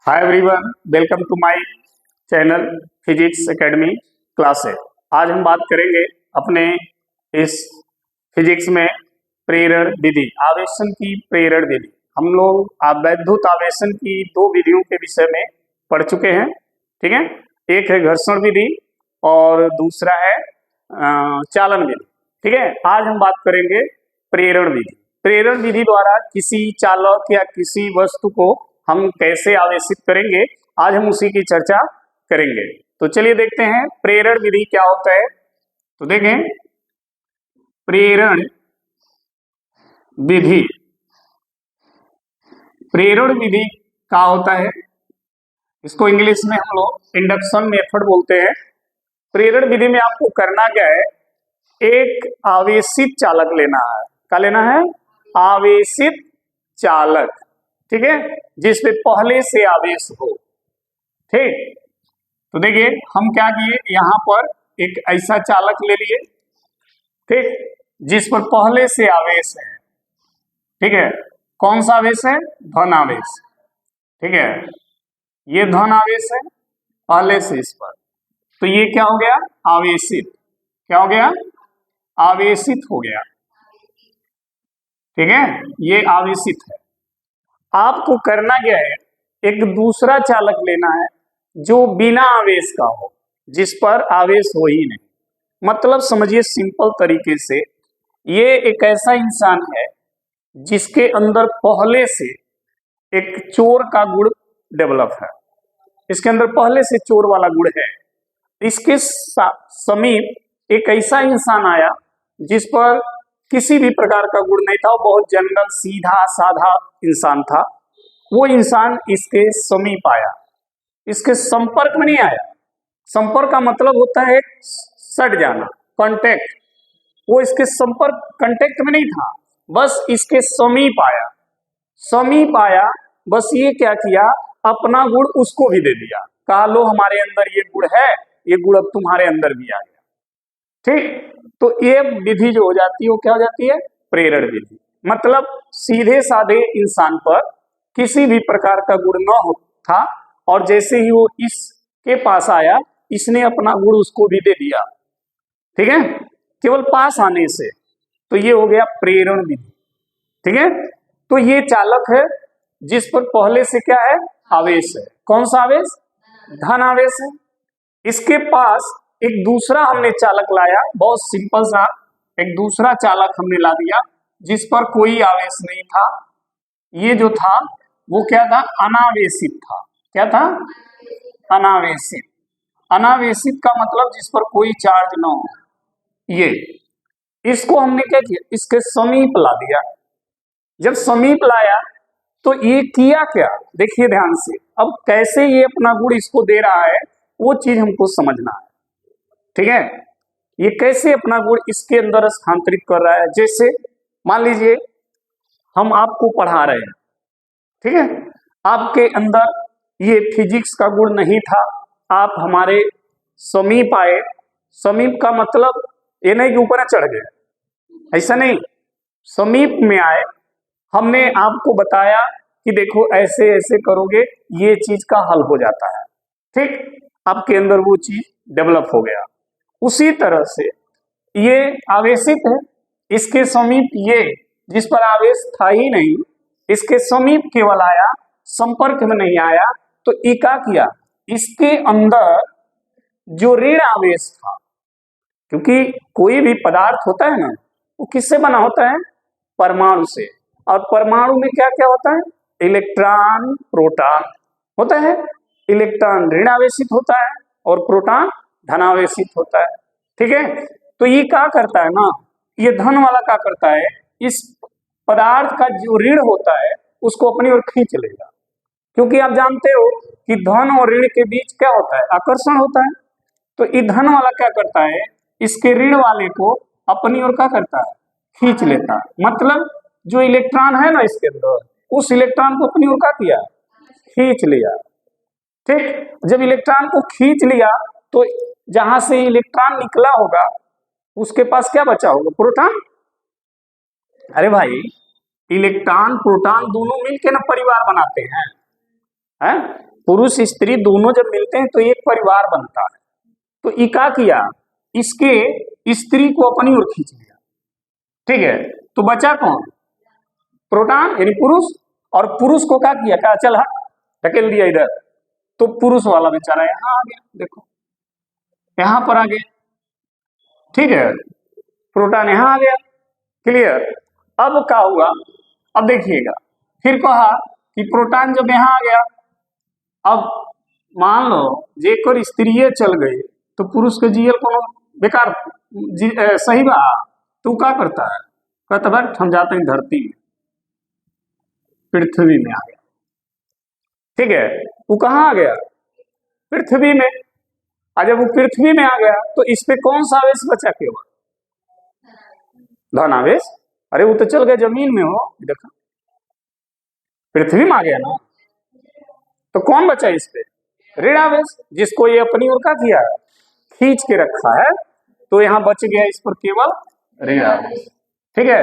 Hi everyone, welcome to my channel physics academy classes. आज हम बात करेंगे अपने इस फिजिक्स में प्रेरण विधि, आवेशन की प्रेरण विधि। हम लोग वैद्युत आवेशन की दो विधियों के विषय में पढ़ चुके हैं, ठीक है। एक है घर्षण विधि और दूसरा है चालन विधि, ठीक है। आज हम बात करेंगे प्रेरण विधि। प्रेरण विधि द्वारा किसी चालक या किसी वस्तु को हम कैसे आवेशित करेंगे, आज हम उसी की चर्चा करेंगे। तो चलिए देखते हैं प्रेरण विधि क्या होता है। तो देखें प्रेरण विधि, प्रेरण विधि क्या होता है, इसको इंग्लिश में हम लोग इंडक्शन मेथड बोलते हैं। प्रेरण विधि में आपको करना क्या है, एक आवेशित चालक लेना है। क्या लेना है? आवेशित चालक, ठीक है, जिसमें पहले से आवेश हो। ठीक, तो देखिए हम क्या किए, यहां पर एक ऐसा चालक ले लिए, ठीक, जिस पर पहले से आवेश है। ठीक है, कौन सा आवेश है? धन आवेश, ठीक है, ये धन आवेश है पहले से इस पर। तो ये क्या हो गया? आवेशित। क्या हो गया? आवेशित हो गया, ठीक है, ये आवेशित है। आपको करना क्या है, एक दूसरा चालक लेना है जो बिना आवेश का हो, जिस पर आवेश हो ही नहीं। मतलब समझिए सिंपल तरीके से, ये एक ऐसा इंसान है जिसके अंदर पहले से एक चोर का गुण डेवलप है। इसके अंदर पहले से चोर वाला गुण है। इसके समीप एक ऐसा इंसान आया जिस पर किसी भी प्रकार का गुण नहीं था, वो बहुत जनरल सीधा साधा इंसान था। वो इंसान इसके समीप आया, इसके संपर्क में नहीं आया। संपर्क का मतलब होता है सट जाना, कांटेक्ट। वो इसके संपर्क कांटेक्ट में नहीं था, बस इसके समीप आया। समीप आया, बस ये क्या किया, अपना गुण उसको भी दे दिया। कहा लो हमारे अंदर ये गुण है, ये गुण अब तुम्हारे अंदर भी आ गया। ठीक, तो ये विधि जो हो जाती है वो क्या हो जाती है? प्रेरण विधि। मतलब सीधे साधे इंसान पर किसी भी प्रकार का गुण न हो था, और जैसे ही वो इसके पास आया, इसने अपना गुण उसको भी दे दिया, ठीक है, केवल पास आने से। तो ये हो गया प्रेरण विधि, ठीक है। तो ये चालक है जिस पर पहले से क्या है? आवेश है। कौन सा आवेश? धन आवेश है। इसके पास एक दूसरा हमने चालक लाया, बहुत सिंपल सा एक दूसरा चालक हमने ला दिया जिस पर कोई आवेश नहीं था। ये जो था वो क्या था? अनावेशित था। क्या था? अनावेशित। अनावेशित का मतलब जिस पर कोई चार्ज ना हो। ये इसको हमने क्या किया, इसके समीप ला दिया। जब समीप लाया तो ये किया क्या, देखिए ध्यान से। अब कैसे ये अपना गुण इसको दे रहा है वो चीज हमको समझना है, ठीक है। ये कैसे अपना गुण इसके अंदर स्थानांतरित कर रहा है। जैसे मान लीजिए हम आपको पढ़ा रहे हैं, ठीक है, आपके अंदर ये फिजिक्स का गुण नहीं था, आप हमारे समीप आए। समीप का मतलब ये नहीं कि ऊपर चढ़ गए, ऐसा नहीं। समीप में आए, हमने आपको बताया कि देखो ऐसे ऐसे करोगे ये चीज का हल हो जाता है, ठीक, आपके अंदर वो चीज डेवलप हो गया। उसी तरह से ये आवेशित है, इसके समीप ये जिस पर आवेश था ही नहीं, इसके समीप केवल आया, संपर्क में नहीं आया। तो ये क्या किया, इसके अंदर जो ऋण आवेश था, क्योंकि कोई भी पदार्थ होता है ना, वो किससे बना होता है? परमाणु से। और परमाणु में क्या क्या होता है? इलेक्ट्रॉन प्रोटॉन होता है। इलेक्ट्रॉन ऋण आवेशित होता है और प्रोटॉन धनावेशित होता है, ठीक है। तो ये क्या करता है ना, ये धन वाला क्या करता है, इस पदार्थ का जो ऋण होता है उसको अपनी ओर खींच लेगा। क्योंकि आप जानते हो कि धन और ऋण के बीच क्या होता है? आकर्षण होता है। तो ये धन वाला क्या करता है, इसके ऋण वाले को अपनी ओर क्या करता है? खींच लेता है। मतलब जो इलेक्ट्रॉन है ना इसके अंदर, उस इलेक्ट्रॉन को अपनी ओर क्या किया? खींच लिया, ठीक। जब इलेक्ट्रॉन को खींच लिया तो जहां से इलेक्ट्रॉन निकला होगा उसके पास क्या बचा होगा? प्रोटॉन। अरे भाई, इलेक्ट्रॉन प्रोटॉन दोनों मिलकर ना परिवार बनाते हैं, पुरुष स्त्री दोनों जब मिलते हैं तो एक परिवार बनता है। तो ये क्या किया, इसके स्त्री को अपनी ओर खींच लिया, ठीक है। तो बचा कौन, प्रोटॉन यानी पुरुष, और पुरुष को क्या किया, क्या चल हट, धकेल दिया इधर। तो पुरुष वाला बेचारा यहाँ आ गया, देखो यहाँ पर आ गया, ठीक है, प्रोटॉन यहाँ आ गया, क्लियर। अब क्या हुआ, अब देखिएगा, फिर कहा कि प्रोटॉन जब यहाँ आ गया, अब मान लो जेकर स्त्रीय चल गई तो पुरुष के जीएल को बेकार सही बा, तो क्या करता है, कहता बैठ हम जाते हैं धरती में, पृथ्वी में आ गया, ठीक है। वो कहाँ आ गया, पृथ्वी में। और जब वो पृथ्वी में आ गया तो इस पे कौन सा आवेश बचा, केवल धन आवेश। अरे वो तो चल गया जमीन में, हो देखा पृथ्वी में आ गया ना, तो कौन बचा इस पे, ऋण आवेश, जिसको ये अपनी ओर का किया है, खींच के रखा है, तो यहाँ बच गया इस पर केवल ऋण आवेश, ठीक है।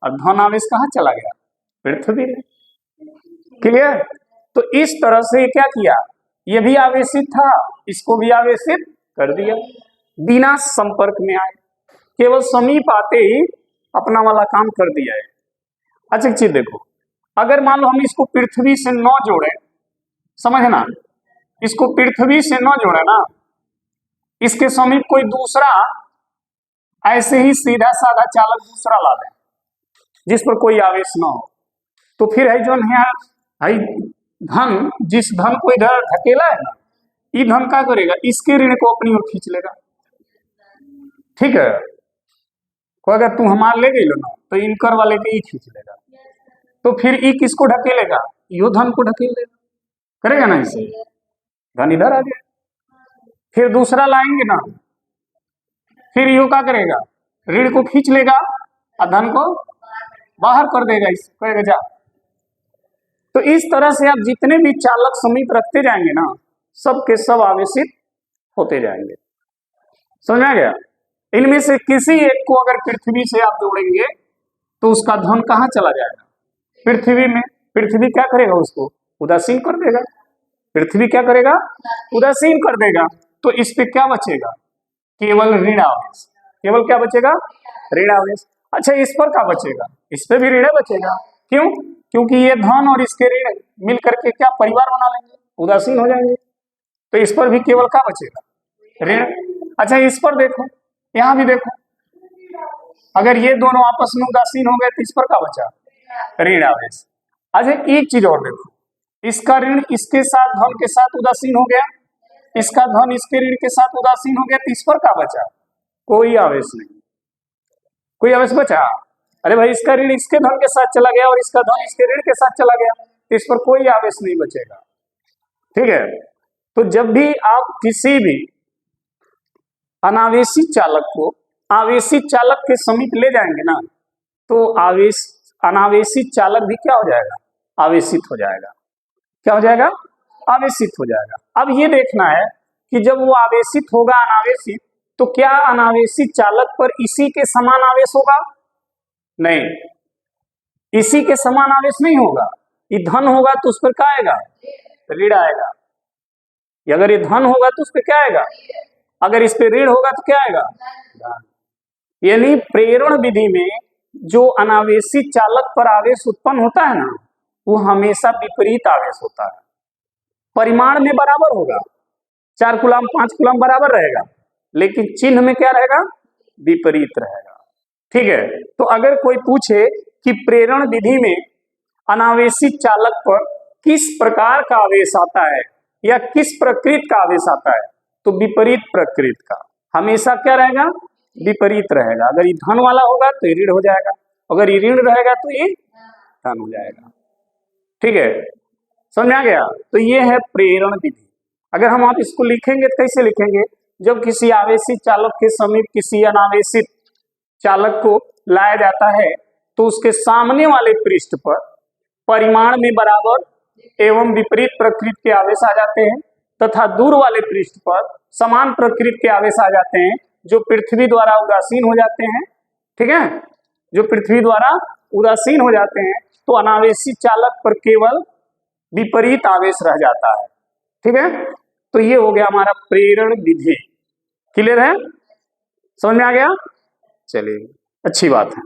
अब धन आवेश कहाँ चला गया, पृथ्वी में, क्लियर। तो इस तरह से क्या किया, ये भी आवेशित था, इसको भी आवेशित कर दिया, बिना संपर्क में आए, केवल समीप आते ही अपना वाला काम कर दिया है। अच्छा एक चीज देखो, अगर मान लो हम इसको पृथ्वी से न जोड़े, समझना, इसको पृथ्वी से न जोड़े ना, इसके समीप कोई दूसरा ऐसे ही सीधा साधा चालक दूसरा ला दें जिस पर कोई आवेश न हो, तो फिर है जो है धन, जिस धन को इधर धकेला है ना, ये धन क्या करेगा, इसके ऋण को अपनी ओर खींच लेगा, ठीक है। को अगर तू हमारे ले गई लो ना, तो इनकर वाले के ही खींच लेगा, तो फिर ये किसको ढकेलेगा, यो धन को ढकेल देगा, करेगा ना, इसे धन इधर आ गया। फिर दूसरा लाएंगे ना, फिर यो क्या करेगा, ऋण को खींच लेगा और धन को बाहर कर देगा, इससे कहेगा जा। तो इस तरह से आप जितने भी चालक समीप रखते जाएंगे ना, सब के सब आवेशित होते जाएंगे, समझ आ गया। इनमें से किसी एक को अगर पृथ्वी से आप जोड़ेंगे तो उसका धन कहाँ चला जाएगा, पृथ्वी में। पृथ्वी क्या करेगा, उसको उदासीन कर देगा, पृथ्वी क्या करेगा, उदासीन कर देगा। तो इस पे क्या बचेगा, केवल ऋण आवेश, केवल क्या बचेगा, ऋण आवेश। अच्छा इस पर क्या बचेगा, इस पे भी ऋण बचेगा, क्यों, क्योंकि ये धन और इसके ऋण मिल करके क्या परिवार बना लेंगे, उदासीन हो जाएंगे, तो इस पर भी केवल क्या बचेगा, ऋण। अच्छा इस पर देखो, यहाँ भी देखो, अगर ये दोनों आपस में उदासीन हो गए तो इस पर क्या बचा, ऋण आवेश। अच्छा एक चीज और देखो, इसका ऋण इसके साथ धन के साथ उदासीन हो गया, इसका धन इसके ऋण के साथ उदासीन हो गया, तो इस पर क्या बचा, कोई आवेश नहीं, कोई आवेश बचा। अरे भाई इसका ऋण इसके धन के साथ चला गया और इसका धन इसके ऋण के साथ चला गया, तो इस पर कोई आवेश नहीं बचेगा, ठीक है। तो जब भी आप किसी भी अनावेशित चालक को आवेशित चालक के समीप ले जाएंगे ना, तो अनावेशित चालक भी क्या हो जाएगा, आवेशित हो जाएगा, क्या हो जाएगा, आवेशित हो जाएगा। अब ये देखना है कि जब वो आवेशित होगा अनावेशित, तो क्या अनावेशित चालक पर इसी के समान आवेश होगा, नहीं, इसी के समान आवेश नहीं होगा। ये धन होगा तो उस पर क्या आएगा, ऋण आएगा, अगर ये धन होगा तो उस पर क्या आएगा, अगर इस पे ऋण होगा तो क्या आएगा, धन। यानी प्रेरण विधि में जो अनावेशित चालक पर आवेश उत्पन्न होता है ना, वो हमेशा विपरीत आवेश होता है, परिमाण में बराबर होगा, 4 कूलम 5 कूलम बराबर रहेगा, लेकिन चिन्ह में क्या रहेगा, विपरीत रहेगा, ठीक है। तो अगर कोई पूछे कि प्रेरण विधि में अनावेशित चालक पर किस प्रकार का आवेश आता है या किस प्रकृति का आवेश आता है, तो विपरीत प्रकृति का हमेशा क्या रहेगा, विपरीत रहेगा। अगर ये धन वाला होगा तो ये ऋण हो जाएगा, अगर ये ऋण रहेगा तो ये धन हो जाएगा, ठीक है, समझ आ गया। तो ये है प्रेरण विधि। अगर हम आप इसको लिखेंगे तो कैसे लिखेंगे, जब किसी आवेशित चालक के समीप किसी अनावेशित चालक को लाया जाता है तो उसके सामने वाले पृष्ठ पर परिमाण में बराबर एवं विपरीत प्रकृति के आवेश आ जाते हैं, तथा दूर वाले पृष्ठ पर समान प्रकृति के आवेश आ जाते हैं जो पृथ्वी द्वारा उदासीन हो जाते हैं, ठीक है, जो पृथ्वी द्वारा उदासीन हो जाते हैं। तो अनावेशित चालक पर केवल विपरीत आवेश रह जाता है, ठीक है, तो ये हो गया हमारा प्रेरण विधि। क्लियर है, समझ में आ गया? चलिए, अच्छी बात है।